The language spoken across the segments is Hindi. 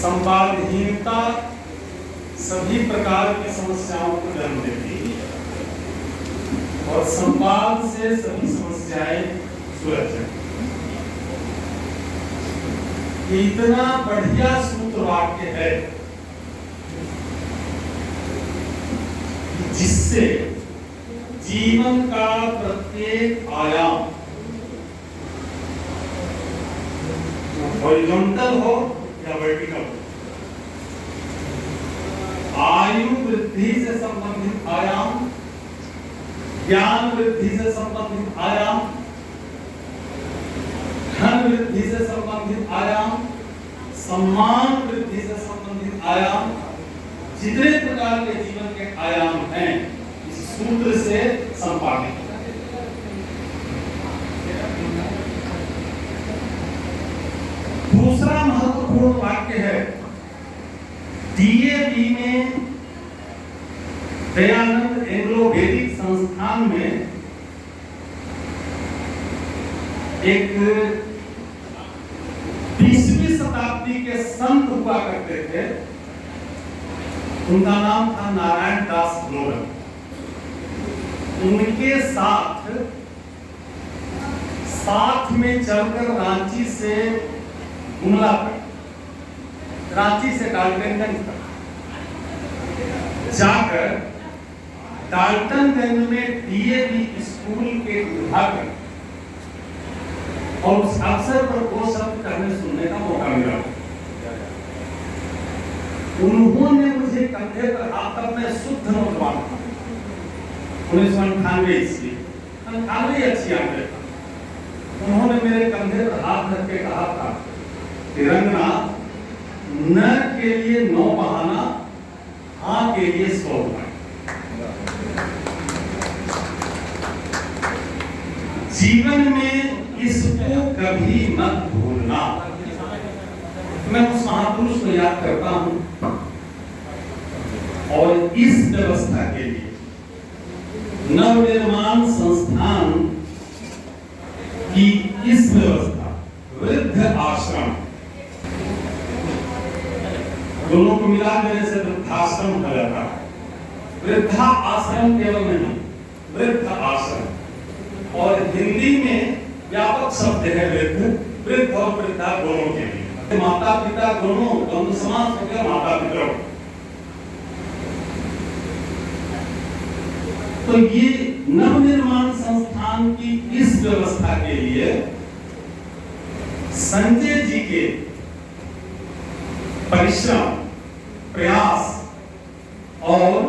संवादहीनता सभी प्रकार की समस्याओं को जन्म देती है और संवाद से सभी समस्याएं सुलझ जाती हैं। इतना बढ़िया सूत्र वाक्य है जिससे जीवन का प्रत्येक आयाम हॉरिजॉन्टल हो या वर्टिकल हो, आयु वृद्धि से संबंधित आयाम, ज्ञान वृद्धि से संबंधित आयाम, धन वृद्धि से संबंधित आयाम, सम्मान वृद्धि से संबंधित आयाम, जितने प्रकार के जीवन के आयाम हैं इस सूत्र से संपादित। दूसरा महत्वपूर्ण वाक्य है डीएवी में, दयानंद एंग्लो वैदिक संस्थान में एक 20वीं शताब्दी के संत हुआ करते थे। उनका नाम था नारायण दास ग्लोबल। उनके साथ में चलकर रांची से गुमला तक, रांची से डाल्टनगंज तक जाकर डाल्टनगंज में डीएवी स्कूल के उद्घाटन और उस अवसर पर दो शब्द कहने सुनने का मौका मिला। उन्होंने मुझे कंधे पर हाथ, तब मैं शुद्ध नौजवान था, 1998 ईस्वी, 98 अच्छी आंकड़े था। उन्होंने मेरे कंधे पर हाथ रख के कहा था कि रंगनाथ, न के लिए 9 बहाना, हाँ के लिए 100 उपाय। जीवन में इसको कभी मत भूलना। मैं उस महापुरुष को याद करता हूं और इस व्यवस्था के लिए नवनिर्माण संस्थान की इस व्यवस्था, वृद्ध आश्रम, दोनों को मिला देने से वृद्धाश्रम हो जाता है। वृद्धा आश्रम केवल नहीं, वृद्ध आश्रम, और हिंदी में व्यापक शब्द है वृद्ध, वृद्ध और वृद्धा दोनों के लिए। माता पिता दोनों द्वंद्व समास हो गया, माता पिता। तो ये नवनिर्माण संस्थान की इस व्यवस्था के लिए संजय जी के परिश्रम, प्रयास और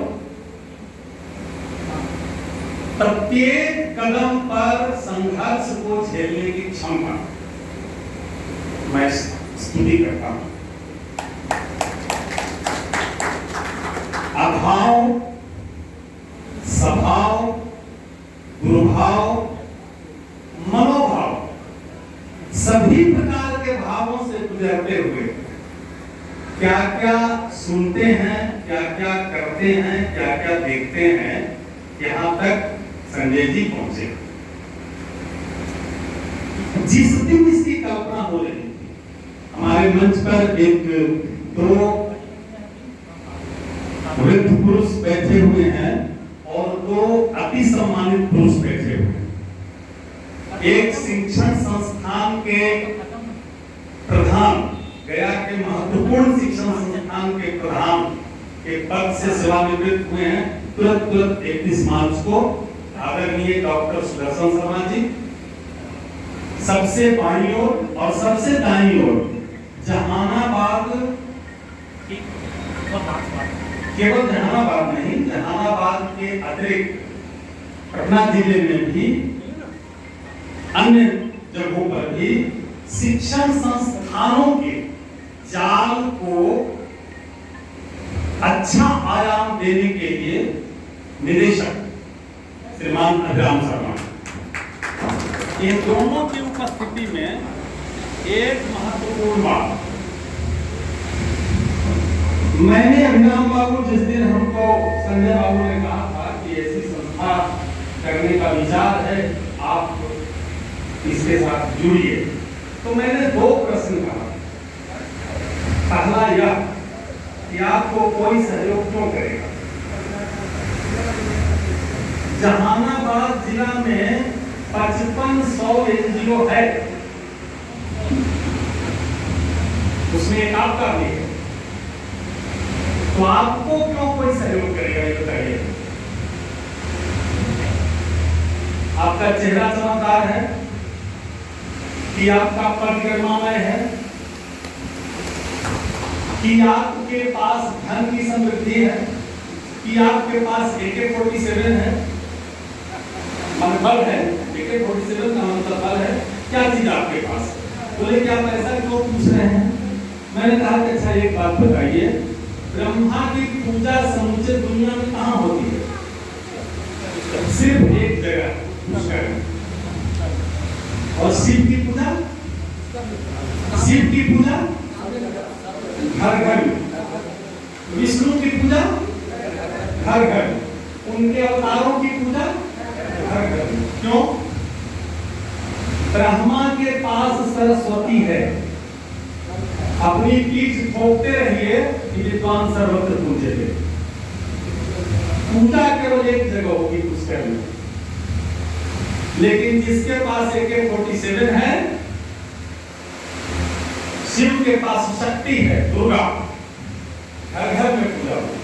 प्रत्येक कदम पर संघर्ष को झेलने की क्षमता मैं स्तुति करता हूं। अभाव, स्वभाव, गुरुभाव, मनोभाव, सभी प्रकार के भावों से गुजरते हुए क्या क्या सुनते हैं, क्या क्या करते हैं, क्या क्या देखते हैं, यहां तक संजय जी पहुंचे। जिस दिन इसकी कल्पना हो रही थी, हमारे मंच पर एक 2 वृद्ध पुरुष बैठे हुए हैं और 2 अति सम्मानित पुरुष बैठे हुए हैं। एक शिक्षण संस्थान के प्रधान, गया के महत्वपूर्ण शिक्षण संस्थान के प्रधान के पद से सेवानिवृत्त हुए हैं तुरंत 31 मार्च को, आदरणीय डॉक्टर सुदर्शन शर्मा जी। सबसे बाईं ओर और सबसे दाईं ओर जहानाबाद, केवल जहानाबाद नहीं, जहानाबाद के अतिरिक्त पटना जिले में भी अन्य जगहों पर भी शिक्षण संस्थानों के जाल को अच्छा आयाम देने के लिए निदेशक श्रीमान अभिराम शर्मा, इन दोनों की उपस्थिति में एक महत्वपूर्ण बात, मैंने अभिराम बाबू, जिस दिन हमको संजय बाबू ने कहा था कि ऐसी संस्था करने का विचार है, आप इसके साथ जुड़िए, तो मैंने 2 प्रश्न कहा। पहला यह कि आपको कोई सहयोग क्यों करेगा। जहानाबाद जिला में 5500 एनजीओ है, उसमें एक आपका भी है, तो आपको क्यों कोई सहयोग करेगा ये बताइए। आपका चेहरा चमकदार है कि आपका परिक्रमामय है कि आपके पास धन की समृद्धि है कि आपके पास AK-47 है, बल है, AK-47 का मतलब बल है, क्या चीज आपके पास। बोले कि आप ऐसा क्यों पूछ रहे हैं। मैंने कहा कि अच्छा एक बात बताइए, ब्रह्मा की पूजा समूचे दुनिया में कहाँ होती है। सिर्फ एक जगह पुष्कर, और शिव की पूजा घर घर, विष्णु की पूजा घर घर, उनके अवतारों की पूजा घर घर। क्यों? ब्रह्मा के पास सरस्वती है, अपनी पीठ ठोकते रहिए कि विद्वान सर्वत्र पूजे। पूजा केवल एक जगह होगी पुष्कर में, लेकिन जिसके पास AK-47 है, शिव के पास शक्ति है, दुर्गा, घर घर में पूजा होगी।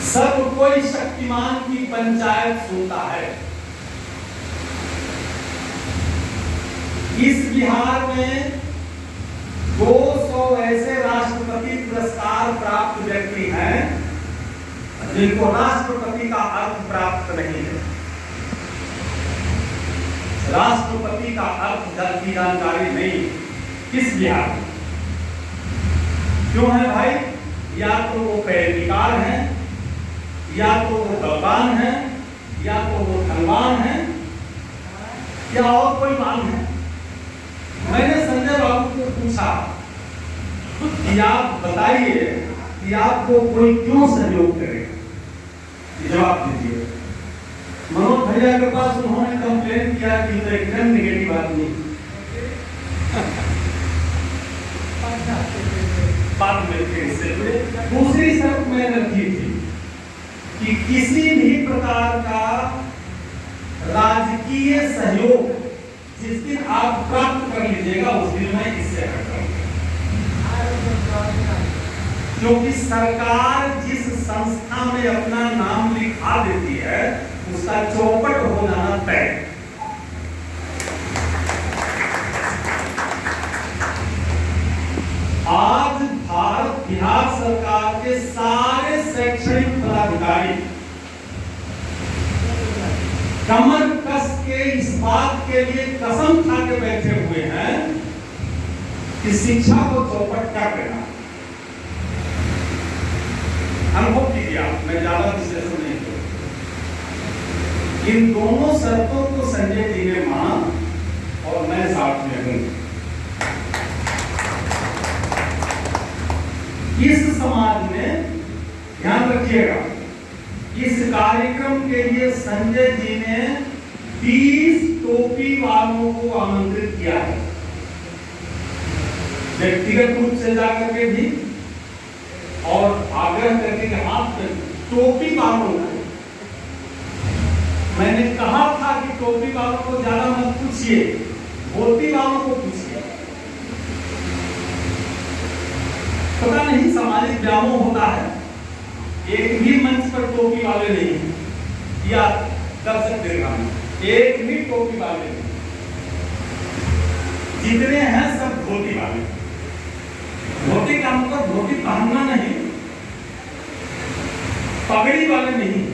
सब कोई शक्तिमान की पंचायत सुनता है। इस बिहार में 200 ऐसे राष्ट्रपति पुरस्कार प्राप्त व्यक्ति हैं जिनको राष्ट्रपति का अर्थ प्राप्त नहीं है। राष्ट्रपति का अर्थ की जानकारी नहीं किस बिहार में। क्यों है भाई? या तो वो पैरविकार है, या तो वो बलवान है, या तो वो धनवान है, या और कोई मान है। मैंने संजय बाबू को पूछा कि आप बताइए कि आपको कोई क्यों सहयोग करेगा, जवाब दीजिए। मनोज भैया के पास उन्होंने कंप्लेन किया कि तो एकदम नेगेटिव आदमी। बात में दूसरी शर्त मैंने रखी थी कि किसी भी प्रकार का राजकीय सहयोग जिस दिन आप प्राप्त कर लीजिएगा उस दिन मैं इससे हटाऊंगा, क्योंकि सरकार जिस संस्था में अपना नाम लिखा देती है उसका चौपट हो जाना तय। आज भारत बिहार सरकार के सारे शैक्षणिक पदाधिकारी कमर कस के इस बात के लिए कसम खा के बैठे हुए हैं कि शिक्षा को चौपट क्या करना। अनुभव कीजिए आप, मैं ज्यादा विश्लेषण नहीं करूं। इन दोनों शर्तों को संजय जी ने माना और मैं साथ में हूं। इस समाज में ध्यान रखिएगा, इस कार्यक्रम के लिए संजय जी ने 20 टोपी वालों को आमंत्रित किया है, व्यक्तिगत रूप से जाकर के भी और आग्रह करके कि आप टोपी वालों को। मैंने कहा था कि टोपी वालों को ज्यादा मत पूछिए, धोती वालों को पूछिए। पता नहीं सामाजिक व्यामोह होता है, एक भी मंच पर टोपी वाले नहीं है, या दर्शक देखा एक भी टोपी वाले नहीं, जितने हैं सब धोती वाले। धोती का मतलब धोती पहनना नहीं, पगड़ी वाले नहीं,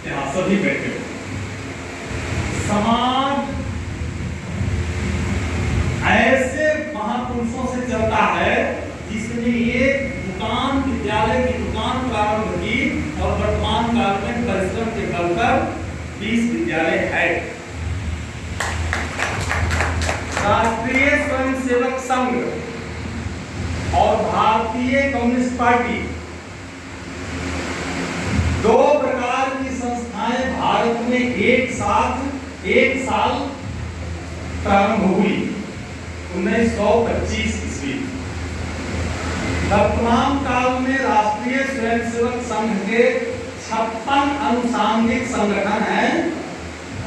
यहाँ सभी बैठे। समाज ऐसे महापुरुषों से चलता है जिसने एक दुकान, विद्यालय की दुकान प्रारंभ की और वर्तमान काल में परिश्रम के बल पर 20 विद्यालय है। राष्ट्रीय स्वयंसेवक संघ और भारतीय कम्युनिस्ट पार्टी, दो प्रकार की संस्थाएं भारत में एक साल प्रारंभ हुई 1925 ईस्वी। वर्तमान काल में राष्ट्रीय स्वयंसेवक संघ के 56 अनुसांगिक संगठन हैं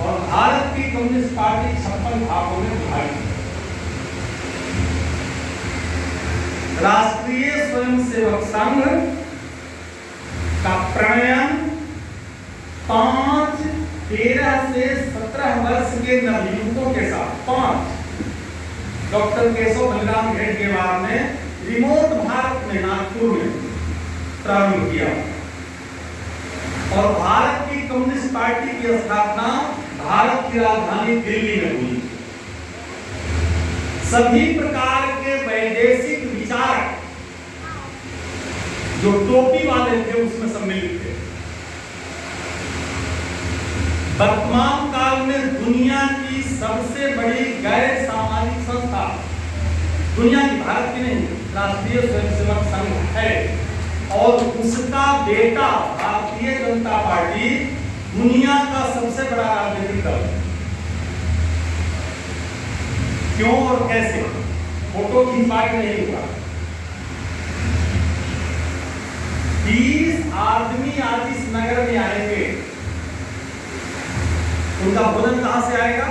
और भारत की कम्युनिस्ट पार्टी 56 भागों में विभाजित है। राष्ट्रीय स्वयंसेवक संघ का प्रणयन 5, 13 से 17 वर्ष के नवयुवकों के साथ 5 डॉक्टर केशव बलिराम हेडगेवार ने रिमोट भारत में नागपुर में प्रारंभ किया और भारत की कम्युनिस्ट पार्टी की स्थापना भारत की राजधानी दिल्ली में हुई। सभी प्रकार के वैदेशिक विचारक जो टोपी वाले थे उसमें सम्मिलित थे। वर्तमान काल में दुनिया की सबसे बड़ी गैर सामाजिक संस्था, दुनिया की, भारत की नहीं, राष्ट्रीय स्वयंसेवक संघ है और उसका बेटा भारतीय जनता पार्टी दुनिया का सबसे बड़ा राजनीतिक दल। क्यों और कैसे? फोटो खिंचवा के नहीं हुआ। 20 आदमी आज इस नगर में आएंगे, उनका भोजन कहां से आएगा?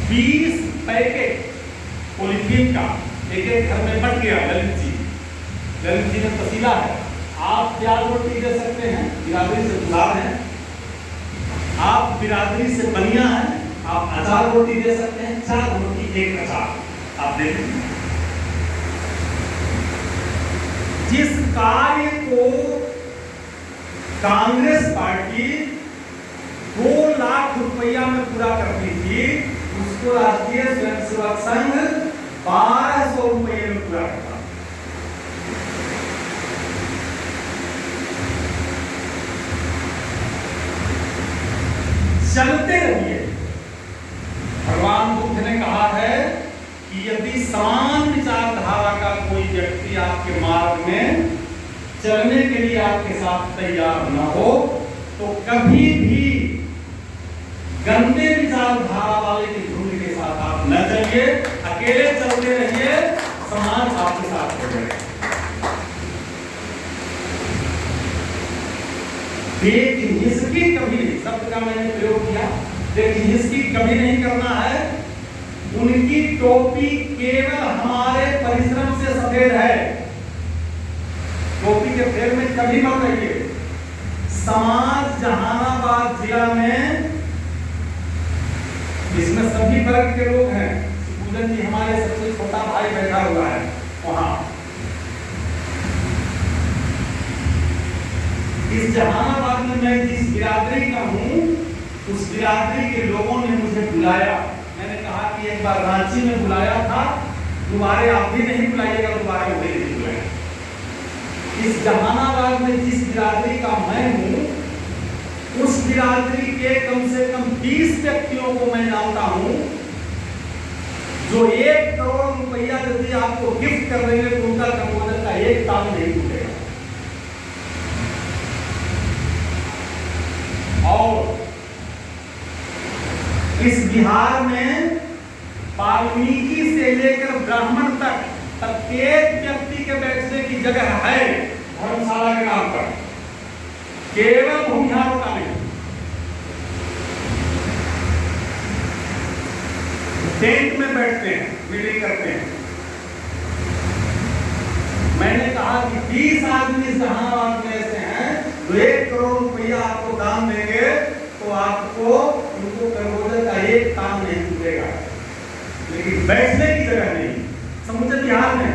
20 पैकेट पॉलीथीन का एक एक घर में बट गया। ललित जी ने पसीला है, आप प्याज रोटी दे सकते हैं, बिरादरी से गुलाब है, आप बिरादरी से बनिया हैं, आप अचार रोटी दे सकते हैं, 4 रोटी 1 अचार आप दे दें। जिस कार्य को कांग्रेस पार्टी 2 लाख रुपया में पूरा करती थी, उसको राष्ट्रीय स्वयंसेवक संघ 1200 रुपये में पूरा करता। चलते रहिए। भगवान बुद्ध ने कहा है कि यदि समान विचारधारा का कोई व्यक्ति आपके मार्ग में चलने के लिए आपके साथ तैयार न हो तो कभी भी गंदे विचारधारा वाले की झुंड के साथ आप न चलिए, अकेले चलते रहिए, समाज आपके साथ हो जाएगा। लेकिन इसकी कभी नहीं, शब्द का मैंने प्रयोग किया, लेकिन इसकी कभी नहीं करना है। उनकी टोपी केवल हमारे परिश्रम से सफेद है, टोपी के फेर में कभी मत रहिए। समाज जहानाबाद जिला में, इसमें सभी वर्ग के लोग हैं, पूजन जी हमारे सबसे छोटा भाई बैठा हुआ है वहां। इस जहानाबाद में मैं जिस बिरादरी का हूं, उस बिरादरी के लोगों ने मुझे बुलाया। मैंने कहा कि एक बार रांची में बुलाया था, दोबारा आप भी नहीं बुलाइएगा, दोबारा मुझे नहीं बुलाया। इस जहानाबाद में जिस बिरादरी का मैं हूं, उस बिरादरी के कम से कम 20 व्यक्तियों को मैं जानता हूं जो 1 करोड़ रुपया यदि आपको गिफ्ट कर देंगे तो उनका कंप्यूटर का एक ताल नहीं टूटेगा। और इस बिहार में वाल्मीकि से लेकर ब्राह्मण तक प्रत्येक व्यक्ति के बैठने की जगह है धर्मशाला के नाम पर, केवल भूमिहारों का नहीं। टेंट में बैठते हैं, मीटिंग करते हैं। मैंने कहा कि 20 आदमी जहानाबाद में ऐसे हैं जो 1 करोड़ रुपया आपको दान देंगे तो आपको उनको कर्मोदय का एक काम नहीं टूटेगा, लेकिन बैठने की जगह नहीं। समूचे बिहार में,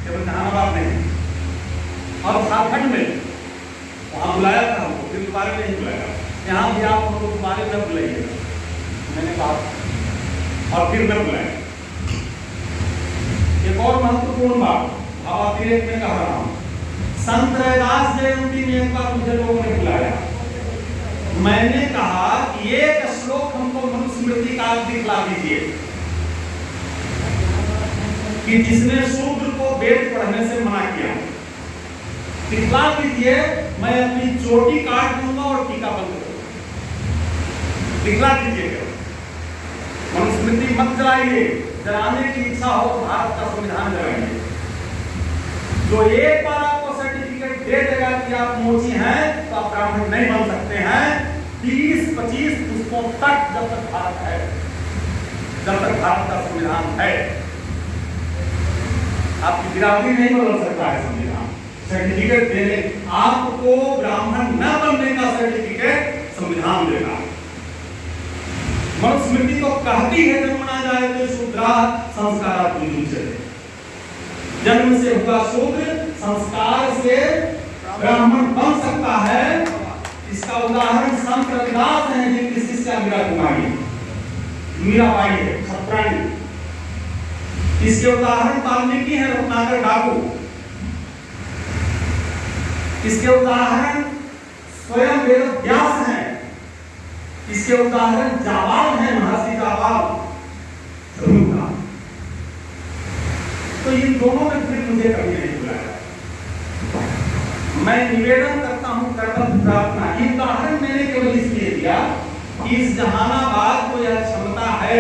केवल जहानाबाद नहीं, और झारखंड में वहां बुलाया था हमको, फिर दोबारा नहीं बुलाया। यहाँ भी आप हमको दोबारा न बुलाइएगा, मैंने कहा, और फिर न बुलाया। एक और महत्वपूर्ण बात भावातिरेक में कह रहा हूं, संत रैदास जयंती में एक बार मुझे लोगों ने बुलाया। मैंने कहा कि एक श्लोक हमको मनुस्मृति का दिखला दीजिए कि जिसने शूद्र को वेद पढ़ने से मना किया, दिखला दीजिए, मैं अपनी चोटी काट दूंगा और टीका बंद कर दूंगा। दिखला दीजिएगा। मनुस्मृति मत जलाइए, जलाने की इच्छा हो तो भारत का संविधान जलाइए। जो एक बार आपको सर्टिफिकेट दे देगा कि आप मोची हैं तो आप ब्राह्मण नहीं बन सकते हैं। 20-25 पुष्पों तक जब तक भारत है, जब तक भारत का संविधान है, आपकी बिरादरी नहीं बदल सकता है संविधान। सर्टिफिकेट देने, आपको ब्राह्मण न बनने का सर्टिफिकेट संविधान देगा। मनुस्मृति तो कहती है जन्मना जायते शूद्रा संस्कारात् विमुच्यते, जन्म से हुआ शूद्र संस्कार से ब्राह्मण बन सकता है। इसका उदाहरण संत रविदास हैं, जिनकी शिष्या मीरा कुमारी मीराबाई है, छत्राणी। इसके उदाहरण वाल्मीकि हैं, रत्नाकर डाकू। इसके उदाहरण स्वयं वेद व्यास हैं। इसके उदाहरण जावाल हैं, महर्षि जावाल। तो इन दोनों ने फिर मुझे कभी नहीं बुलाया। मैं निवेदन करता हूं, कर्तव्य प्रार्थना। ये उदाहरण मैंने केवल इसलिए दिया कि इस जहानाबाद को यह क्षमता है।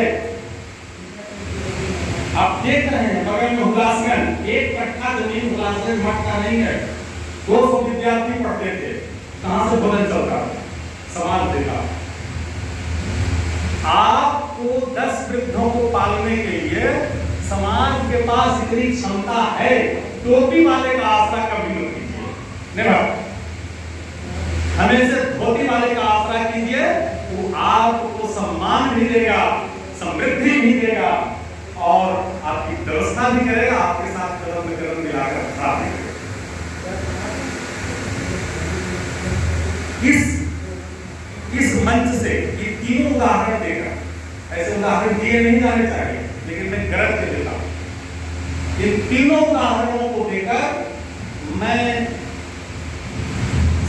आप देख रहे हैं बगल में हुलासगंज, 1 कट्ठा जमीन हुलासगंज मठ का नहीं है। 200 विद्यार्थी पढ़ते थे। कहां से बदल चलता समाज देता। आपको 10 वृद्धों को पालने के लिए समाज के पास इतनी क्षमता है। टोपी वाले का आसरा कभी मत कीजिए, नहीं, हमेशा धोती वाले का आसरा कीजिए। वो आपको सम्मान भी देगा, समृद्धि भी देगा और आपकी व्यवस्था भी करेगा, आपके साथ कदम में कदम मिलाकर खड़ा भी करेगा। इस मंच से ये तीनों उदाहरण देकर, ऐसे उदाहरण दिए नहीं जाने चाहिए, लेकिन मैं गरज से देता हूं। इन तीनों उदाहरणों को देकर मैं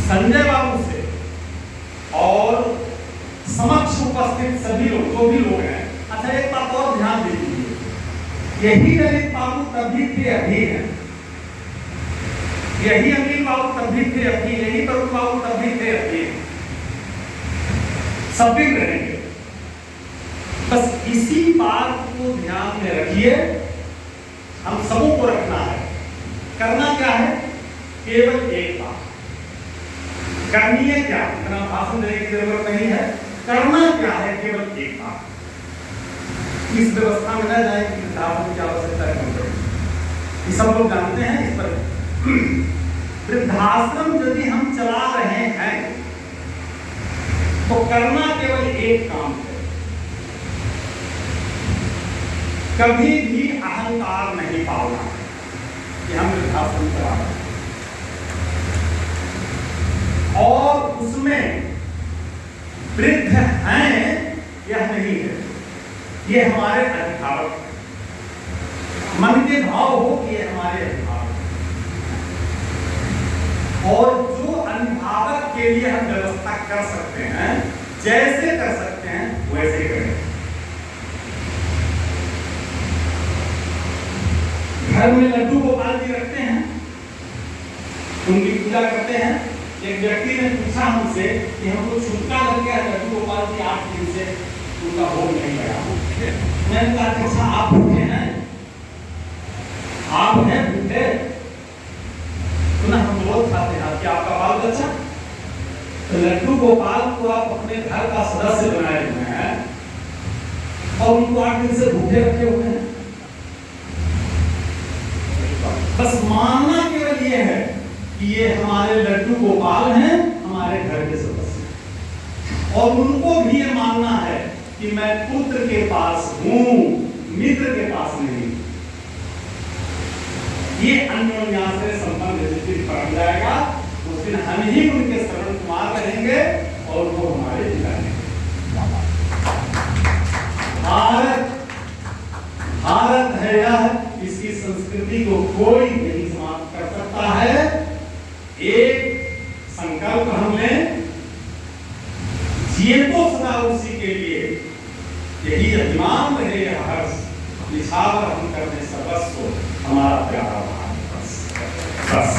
संजय बाबू से और समक्ष उपस्थित सभी लोग, जो भी लोग हैं, अच्छा एक बात और ध्यान दीजिए, यही ललित बाबू तभी थे अभी हैं, यही अनिल बाबू तभी थे अभी, यही तरुण बाबू तभी थे अभी, सब दिन रहेंगे। बस इसी बात को ध्यान में रखिए, हम सबों को रखना है। करना क्या है? केवल एक बात करनी है। क्या इतना भाषण देने की जरूरत नहीं है। करना क्या है? केवल एक बात। इस व्यवस्था में न जाए कि वृद्धाश्रम की आवश्यकता कम करें, ये सब लोग जानते हैं। इस पर वृद्धाश्रम यदि हम चला रहे हैं तो करना केवल एक काम है। कभी भी अहंकार नहीं पालना कि हम वृद्धाश्रम चला रहे हैं, और उसमें वृद्ध हैं यह नहीं है, ये हमारे अभिभावक, मन के भाव हो कि ये हमारे अभिभावक, और जो अभिभावक के लिए हम व्यवस्था कर सकते हैं, जैसे कर सकते हैं वैसे करें। घर में लड्डू गोपाल जी रखते हैं, उनकी पूजा करते हैं। एक व्यक्ति ने पूछा हमसे कि हमको छुटका लग गया लड्डू गोपाल जी 8 दिन से उनका भोग नहीं लगा। मैंने कहा अच्छा आप भूखे हैं, आप हैं भूखे, तो ना हम रोज खाते हैं, कि आपका बाल बच्चा, तो लड्डू गोपाल को आप अपने घर का सदस्य बनाए हुए हैं और उनको 8 दिन से भूखे रखे हुए हैं। बस मानना केवल ये है कि ये हमारे लड्डू गोपाल हैं, हमारे घर के सदस्य, और उनको भी ये मानना है कि मैं पुत्र के पास हूं, मित्र के पास नहीं। ये अन्योन्याश्रय संबंध जिस दिन पड़ जाएगा उस दिन हम ही उनके शरण कुमार रहेंगे और वो हमारे पिता रहेंगे। भारत है यह, इसकी संस्कृति को कोई नहीं समाप्त कर सकता है। एक संकल्प हम लें, जिए तो सदा उसी के लिए, यही अभिमान रहे यह हर्ष, निछावर हम करने सर्वस्व हमारा प्यारा भारत। बस